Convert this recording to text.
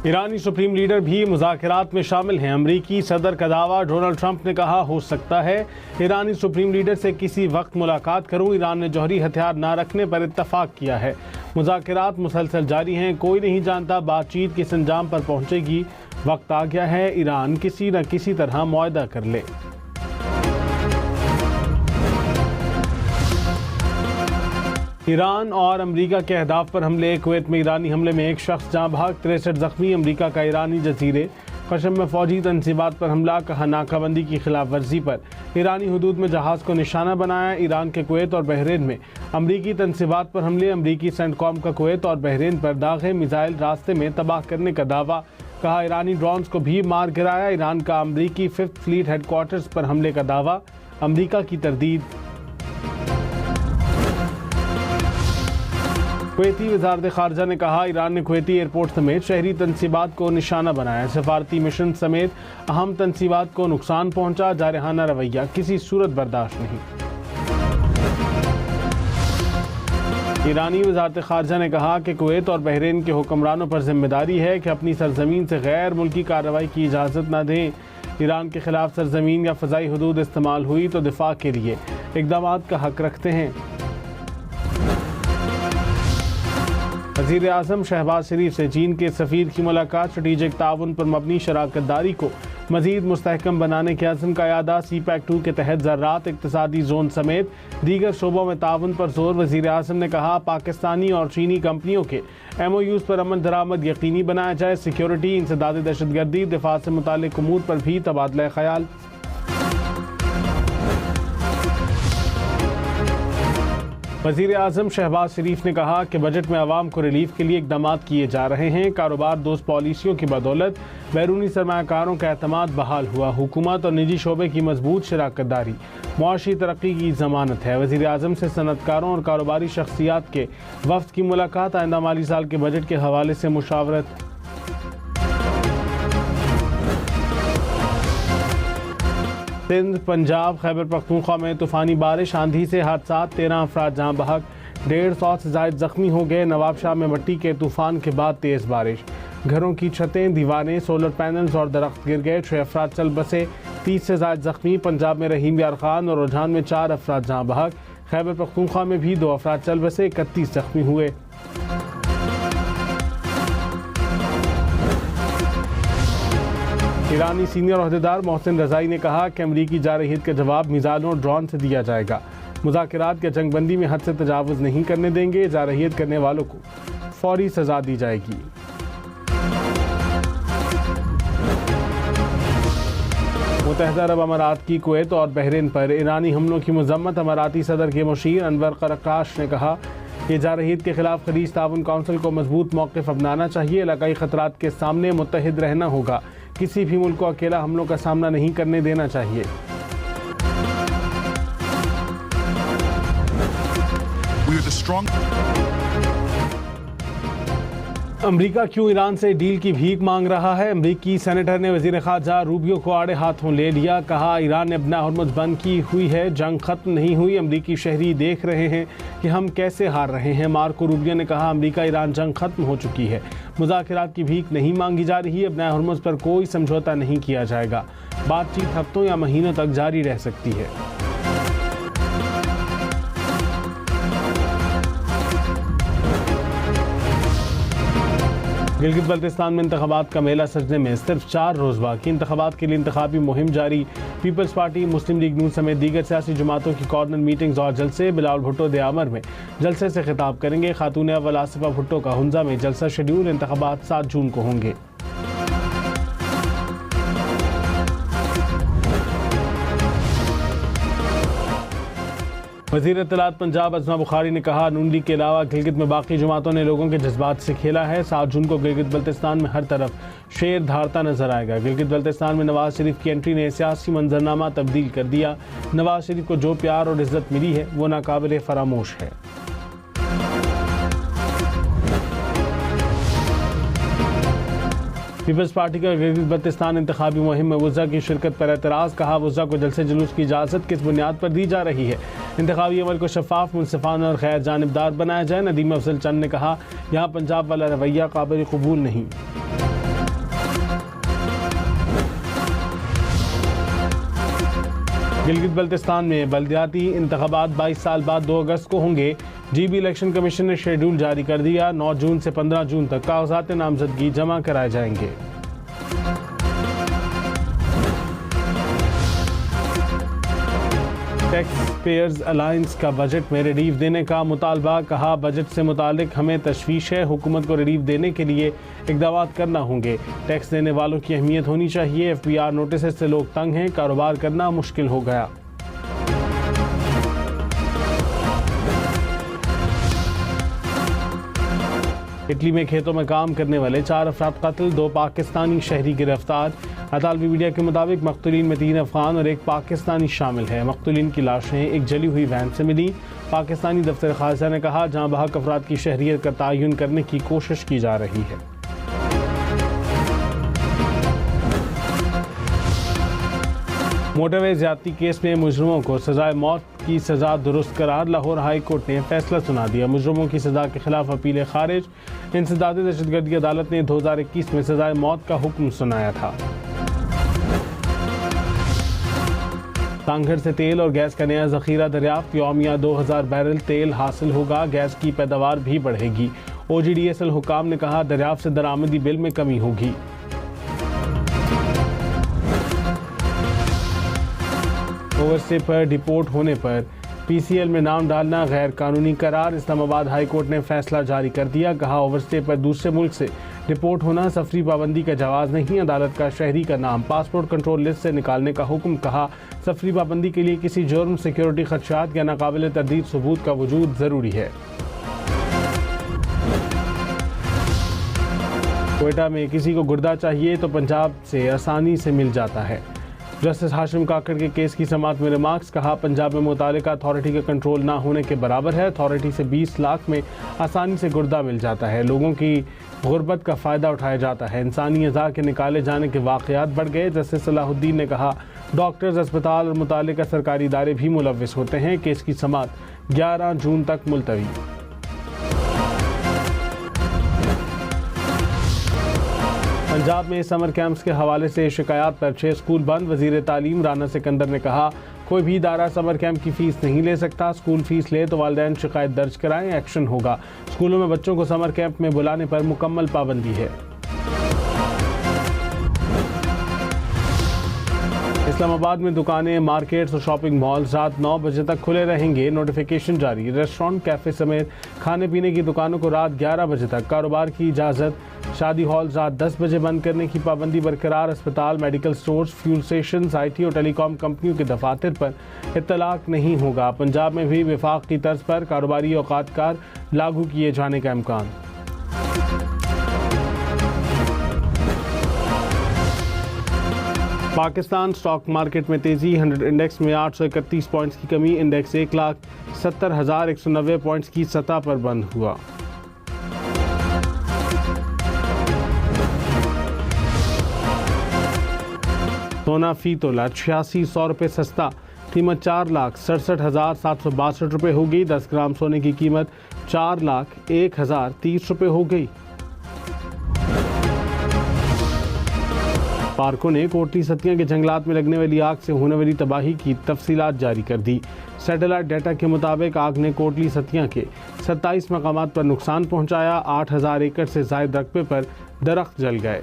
ईरानी supreme leader भी मुज़ाकरात में शामिल हैं। अमरीकी सदर का दावा, डोनाल्ड ट्रंप ने कहा हो सकता है ईरानी सुप्रीम लीडर से किसी वक्त मुलाकात करूं। ईरान ने जौहरी हथियार ना रखने पर इत्तफाक किया है। मुज़ाकरात मुसलसल जारी हैं। कोई नहीं जानता बातचीत किस अंजाम पर पहुंचेगी। वक्त आ गया है ईरान किसी न किसी तरह मुआहदा कर ले। ईरान और अमेरिका के अहदाफ पर हमले। कुवैत में ईरानी हमले में एक शख्स जाँ भाग, 63 जख्मी। अमेरिका का ईरानी जजीरे कशम में फौजी तनसीबात पर हमला, कहा नाकाबंदी की खिलाफ वर्जी पर ईरानी हदूद में जहाज़ को निशाना बनाया। ईरान के कुवैत और बहरीन में अमरीकी तनसीबात पर हमले। अमरीकी सेंटकॉम का कुवैत और बहरीन पर दागे मिसाइल रास्ते में तबाह करने का दावा, कहा ईरानी ड्रोन्स को भी मार गिराया। ईरान का अमरीकी 5th फ्लीट हेडक्वार्टर्स पर हमले का दावा, अमरीका की तरदीद। कुवैती वज़ारत ख़ारजा ने कहा ईरान ने कुवैती एयरपोर्ट समेत शहरी तनसीबात को निशाना बनाया। सफारती मिशन समेत अहम तनसीबात को नुकसान पहुंचा। जारहाना रवैया किसी सूरत बर्दाश्त नहीं। ईरानी वज़ारत ख़ारजा ने कहा कि कुवैत और बहरीन के हुक्मरानों पर जिम्मेदारी है कि अपनी सरजमीन से गैर मुल्की कार्रवाई की इजाज़त न दें। ईरान के खिलाफ सरजमीन या फ़ज़ाई हदूद इस्तेमाल हुई तो दिफा के लिए इक़दामात का हक रखते हैं। वज़ीर आज़म शहबाज शरीफ से चीन के सफ़ीर की मुलाकात। स्ट्रेटेजिक ताउन पर मबनी शराकतदारी को मज़ीद मुस्तहकम बनाने के अज़्म का यादा। CPEC-2 के तहत ज़राअत, इक़्तिसादी जोन समेत दीगर शोबों में ताउन पर जोर। वज़ीर आज़म ने कहा पाकिस्तानी और चीनी कंपनियों के MOUs पर अमन दरामद यकीनी बनाया जाए। सिक्योरिटी, इंसदाद दहशतगर्दी, दिफा से मुताल्लिक़ उमूर पर भी तबादला ख्याल। वज़ीर आज़म शहबाज शरीफ ने कहा कि बजट में आवाम को रिलीफ के लिए इक़दामात किए जा रहे हैं। कारोबार दोस्त पॉलिसियों की बदौलत बैरूनी सरमायाकारों का एतमाद बहाल हुआ। हुकूमत और निजी शोबे की मजबूत शराकतदारी मुआशी तरक्की की ज़मानत है। वज़ीर आज़म से सनतकारों और कारोबारी शख्सियात के वफ़द की मुलाकात। आइंदा माली साल के बजट के हवाले से मुशावरत। सिंध, पंजाब, खैबर पख्तूनख्वा में तूफ़ानी बारिश, आंधी से हादसा, 13 अफराद जहाँ बहक, 150 से ज़ायद ज़ख्मी हो गए। नवाबशाह में मिट्टी के तूफ़ान के बाद तेज़ बारिश, घरों की छतें, दीवारें, सोलर पैनल्स और दरख्त गिर गए। 6 अफराद चल बसे, 30 से ज़ायद ज़ख्मी। पंजाब में रहीम यार खान और रुझान में 4 अफराद जहाँ बहक। खैबर पख्तूनख्वा में भी 2 अफराद चल बसे, 31 ज़ख्मी हुए। ईरानी सीनियर ओहदेदार मोहसिन रज़ाई ने कहा कि अमरीकी जारहीत का जवाब मिसाइलों और ड्रोन से दिया जाएगा। मुज़ाकरात या जंगबंदी में हद से तजावुज़ नहीं करने देंगे। जारहीत करने वालों को फौरी सज़ा दी जाएगी। मुत्तहिदा अरब अमारात की कुवैत और बहरीन पर ईरानी हमलों की मज़म्मत। अमाराती सदर के मुशीर अनवर करकाश ने कहा कि जारहीत के खिलाफ खलीज ताउन काउंसिल को मजबूत मौक़िफ़ अपनाना चाहिए। इलाकाई ख़तरात के सामने मुत्तहिद रहना होगा। किसी भी मुल्क को अकेला हमलों का सामना नहीं करने देना चाहिए। अमेरिका क्यों ईरान से डील की भीख मांग रहा है? अमेरिकी सेनेटर ने वज़ीर ख़ारजा रूबियो को आड़े हाथों ले लिया। कहा ईरान ने अपना हरमुज़ बंद की हुई है, जंग ख़त्म नहीं हुई। अमेरिकी शहरी देख रहे हैं कि हम कैसे हार रहे हैं। मार्को रूबियो ने कहा अमेरिका ईरान जंग ख़त्म हो चुकी है, मुज़ाकरात की भीख नहीं मांगी जा रही। अपना हरमुज़ पर कोई समझौता नहीं किया जाएगा। बातचीत हफ्तों या महीनों तक जारी रह सकती है। गिलगित बल्तिस्तान में इंतखाबात का मेला सजने में सिर्फ 4 रोज़ बाकी। इंतखाबात के लिए इंतखाबी मुहिम जारी। पीपल्स पार्टी, मुस्लिम लीग नून समेत दीगर सियासी जमातों की कॉर्नर मीटिंग्स और जलसे। बिलावल भुट्टो दयामर में जलसे से खिताब करेंगे। खातून अव्वल आसिफा भुट्टो का हुंजा में जलसा शेड्यूल। इंतखाबात 7 जून को होंगे। वज़ीर इत्तलात पंजाब अज़मा बुखारी ने कहा नून लीग के अलावा गिलगित में बाकी जमातों ने लोगों के जज्बात से खेला है। 7 जून को गिलगित बल्तिस्तान में हर तरफ शेर धारता नजर आएगा। गिलगित बल्तिस्तान में नवाज शरीफ की एंट्री ने सियासी मंजरनामा तब्दील कर दिया। नवाज शरीफ को जो प्यार और इज्जत मिली है वो नाकाबिले फरामोश है। पीपल्स पार्टी का गिलगित बल्तिस्तान इंतखाबी मुहिम में वुज़ा की शिरकत पर एतराज़। कहा वुज़ा को जलसे जुलूस की इजाज़त किस बुनियाद पर दी जा रही है? इंतखाबी अमल को शफाफ, मुनसिफाना और खैर जानिबदार बनाया जाए। नदीम अफजल चंद ने कहा यहाँ पंजाब वाला रवैया काबिल कबूल नहीं। गिलगित बल्तिस्तान में बल्दियाती इंतखाबात 22 साल बाद 2 अगस्त को होंगे। जीबी इलेक्शन कमीशन ने शेड्यूल जारी कर दिया। 9 जून से 15 जून तक कागजात नामजदगी जमा कराए जाएंगे। टैक्स पेयर्स अलायंस का बजट में रिलीफ देने का मुतालबा। कहा, बजट से मुतालिक हमें तशवीश है। हुकूमत को रिलीफ देने के लिए इक़दाम करना होंगे। टैक्स देने वालों की अहमियत होनी चाहिए। FBR नोटिस से लोग तंग हैं। कारोबार करना मुश्किल हो गया। इटली में खेतों में काम करने वाले 4 अफराद कत्ल, 2 पाकिस्तानी शहरी गिरफ्तार। अतालवी मीडिया के मुताबिक मक़तूलीन में 3 अफगान और 1 पाकिस्तानी शामिल है। मक़तूलीन की लाशें एक जली हुई वैन से मिली। पाकिस्तानी दफ्तर खारजा ने कहा, जहां बहक अफराद की शहरियत का तयन करने की कोशिश की जा रही है। मोटरवे ज्यादती केस में मुजरिमों को सजाए मौत की सजा दुरुस्त करार। लाहौर हाई कोर्ट ने फैसला सुना दिया। मुजरिमों की सजा के खिलाफ अपीलें खारिज। इंसदादी दहशतगर्दी अदालत ने 2021 में सजाए मौत का हुक्म सुनाया था। तांगघर से तेल और गैस का नया जखीरा दरियाफ्त। यौमिया 2000 बैरल तेल हासिल होगा। गैस की पैदावार भी बढ़ेगी। OGDSL हुकाम ने कहा, दरियाफ्त से दरामदी बिल में कमी होगी। ओवरस्टे पर डिपोर्ट होने पर PCL में नाम डालना गैर कानूनी करार। इस्लामाबाद हाई कोर्ट ने फैसला जारी कर दिया। कहा, ओवरस्टे पर दूसरे मुल्क से डिपोर्ट होना सफरी पाबंदी का जवाज नहीं। अदालत का शहरी का नाम पासपोर्ट कंट्रोल लिस्ट से निकालने का हुक्म। कहा, सफरी पाबंदी के लिए किसी जुर्म, सिक्योरिटी खदशात या नाकाबिल तरदीद सबूत का वजूद जरूरी है। क्वेटा में किसी को गुर्दा चाहिए तो पंजाब से आसानी से मिल जाता है। जस्टिस हाशिम काकड़ के केस की समाअत में रिमार्क्स। कहा, पंजाब में मुतालिका अथॉरिटी का कंट्रोल ना होने के बराबर है। अथॉरिटी से 20 लाख में आसानी से गुर्दा मिल जाता है। लोगों की गुर्बत का फ़ायदा उठाया जाता है। इंसानी अज़ा के निकाले जाने के वाक़यात बढ़ गए। जस्टिस सलाहुद्दीन ने कहा, डॉक्टर्स, अस्पताल और मुतालिका सरकारी इदारे भी मुलव्विस होते हैं। केस की समाअत 11 जून तक मुलतवी। पंजाब में समर कैंप्स के हवाले से शिकायत पर 6 स्कूल बंद। वज़ीर तालीम राना सिकंदर ने कहा, कोई भी इदारा समर कैंप की फ़ीस नहीं ले सकता। स्कूल फ़ीस ले तो वालिदैन शिकायत दर्ज कराएं, एक्शन होगा। स्कूलों में बच्चों को समर कैंप में बुलाने पर मुकम्मल पाबंदी है। इस्लामाबाद में दुकानें, मार्केट्स और शॉपिंग मॉल्स रात 9 बजे तक खुले रहेंगे। नोटिफिकेशन जारी। रेस्टोरेंट, कैफ़े समेत खाने पीने की दुकानों को रात 11 बजे तक कारोबार की इजाज़त। शादी हॉल रात 10 बजे बंद करने की पाबंदी बरकरार। अस्पताल, medical stores, fuel station, IT और टेलीकॉम कंपनियों के दफातर पर इत्तलाक नहीं होगा। पंजाब में भी विफाक की तर्ज पर कारोबारी औकातकार लागू किए जाने का इम्कान। पाकिस्तान स्टॉक मार्केट में तेजी। 100 इंडेक्स में 831 पॉइंट्स की कमी। इंडेक्स 1,70,190 पॉइंट्स की सतह पर बंद हुआ। सोना फी तोला 8600 रुपये सस्ता। कीमत 4,67,762 रुपये हो गई। 10 ग्राम सोने की कीमत 4,01,030 रुपये हो गई। पार्कों ने कोटली सतिया के जंगलात में लगने वाली आग से होने वाली तबाही की तफसीलात जारी कर दी। सैटेलाइट डाटा के मुताबिक आग ने कोटली सतिया के 27 मकामात पर नुकसान पहुंचाया। 8,000 एकड़ से ज़ायद रकबे पर दरख्त जल गए।